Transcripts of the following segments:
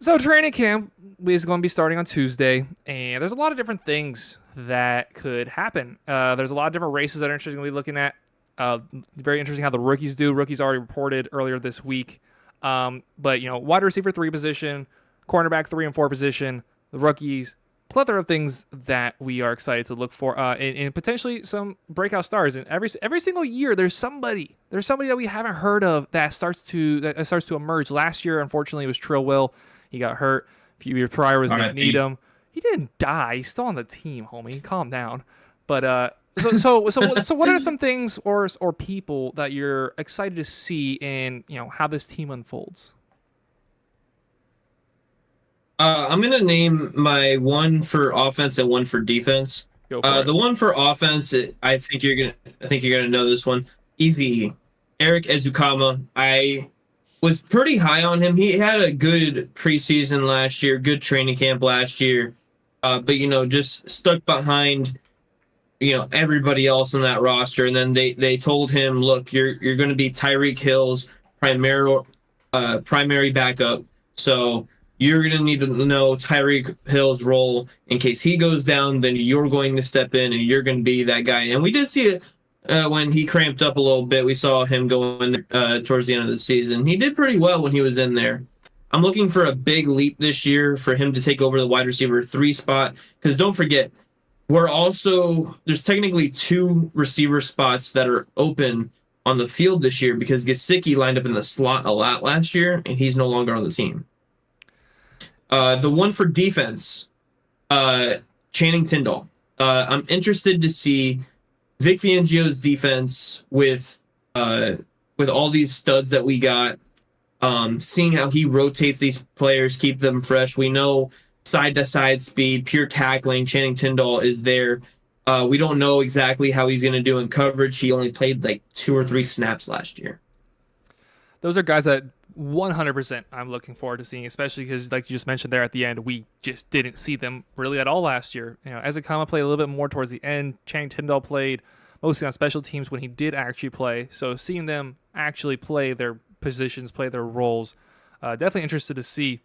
So training camp is going to be starting on Tuesday, and there's a lot of different things that could happen. There's a lot of different races that are interesting to be looking at. Very interesting how the rookies do. Rookies already reported earlier this week. But wide receiver three position, cornerback three and four position, the rookies, plethora of things that we are excited to look for, and potentially some breakout stars. And every single year, there's somebody that we haven't heard of that starts to emerge. Last year, unfortunately, it was Trill Will. He got hurt. A few years prior was Nick RFP. Needham. He didn't die. He's still on the team, homie. Calm down. But what are some things or people that you're excited to see in how this team unfolds? I'm gonna name my one for offense and one for defense. Go for it. The one for offense, I think you're gonna know this one. Easy, Eric Ezukama. I was pretty high on him. He had a good preseason last year, good training camp last year, but just stuck behind everybody else on that roster. And then they told him, look, you're going to be Tyreek Hill's primary backup. So you're going to need to know Tyreek Hill's role in case he goes down. Then you're going to step in and you're going to be that guy. And we did see it when he cramped up a little bit. We saw him go in towards the end of the season. He did pretty well when he was in there. I'm looking for a big leap this year for him to take over the wide receiver three spot. Because don't forget, there's technically two receiver spots that are open on the field this year because Gesicki lined up in the slot a lot last year, and he's no longer on the team. The one for defense, Channing Tindall. I'm interested to see Vic Fangio's defense with all these studs that we got. Seeing how he rotates these players, keep them fresh. We know side to side speed, pure tackling. Channing Tindall is there. We don't know exactly how he's going to do in coverage. He only played like 2 or 3 snaps last year. Those are guys that 100% I'm looking forward to seeing, especially because, like you just mentioned there at the end, we just didn't see them really at all last year. Ezekama played a little bit more towards the end. Channing Tindall played mostly on special teams when he did actually play. So seeing them actually play their positions, play their roles, definitely interested to see.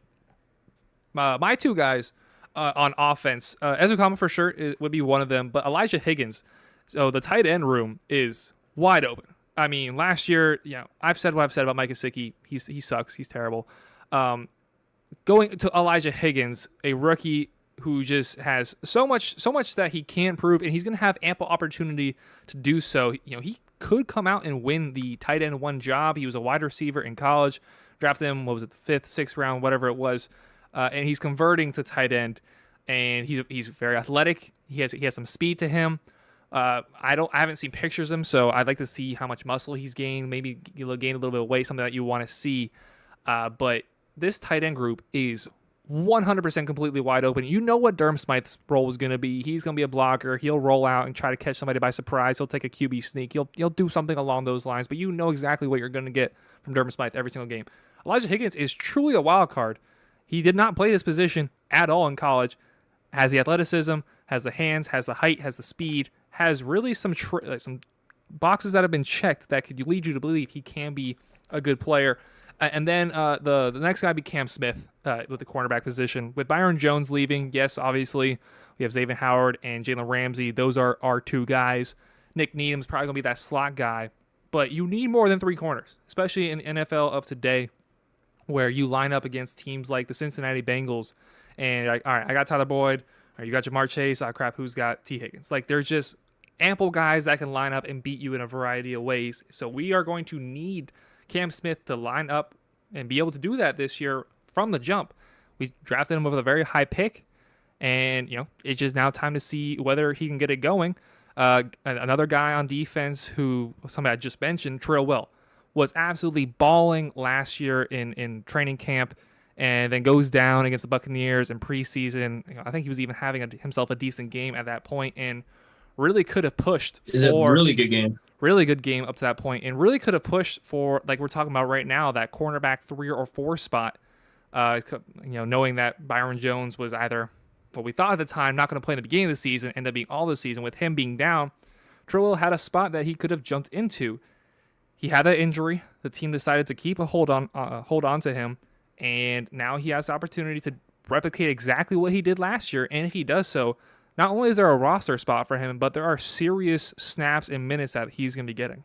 My two guys on offense, Ezekama for sure would be one of them, but Elijah Higgins. So the tight end room is wide open. I mean, last year, I've said what I've said about Mike Gesicki. He sucks. He's terrible. Going to Elijah Higgins, a rookie who just has so much that he can prove, and he's going to have ample opportunity to do so. He could come out and win the tight end one job. He was a wide receiver in college. Drafted him, what was it, the 5th, 6th round, whatever it was. And he's converting to tight end, and he's very athletic. He has some speed to him. I haven't seen pictures of him, so I'd like to see how much muscle he's gained. Maybe he'll gain a little bit of weight, something that you want to see. But this tight end group is 100% completely wide open. You know what Durham Smythe's role is going to be. He's going to be a blocker. He'll roll out and try to catch somebody by surprise. He'll take a QB sneak. He'll do something along those lines. But you know exactly what you're going to get from Durham Smythe every single game. Elijah Higgins is truly a wild card. He did not play this position at all in college. Has the athleticism, has the hands, has the height, has the speed, has really some boxes that have been checked that could lead you to believe he can be a good player. And then the next guy be Cam Smith with the cornerback position. With Byron Jones leaving, yes, obviously, we have Xavier Howard and Jalen Ramsey. Those are our two guys. Nick Needham's probably going to be that slot guy. But you need more than 3 corners, especially in the NFL of today, where you line up against teams like the Cincinnati Bengals, and like, all right, I got Tyler Boyd, or you got Jamar Chase, crap, who's got T. Higgins? Like, there's just ample guys that can line up and beat you in a variety of ways. So we are going to need Cam Smith to line up and be able to do that this year from the jump. We drafted him with a very high pick, and it's just now time to see whether he can get it going. Another guy on defense who somebody I just mentioned, Trill Will, was absolutely balling last year in training camp, and then goes down against the Buccaneers in preseason. I think he was even having himself a decent game at that point, and really could have pushed Is a for really good game. really good game up to that point, and really could have pushed for, like we're talking about right now, that cornerback 3 or 4 spot. Knowing that Byron Jones was either what we thought at the time not going to play in the beginning of the season, ended up being all the season. With him being down, Trillo had a spot that he could have jumped into. He had that injury. The team decided to keep a hold on to him, And now he has the opportunity to replicate exactly what he did last year. And if he does so, not only is there a roster spot for him, but there are serious snaps and minutes that he's going to be getting.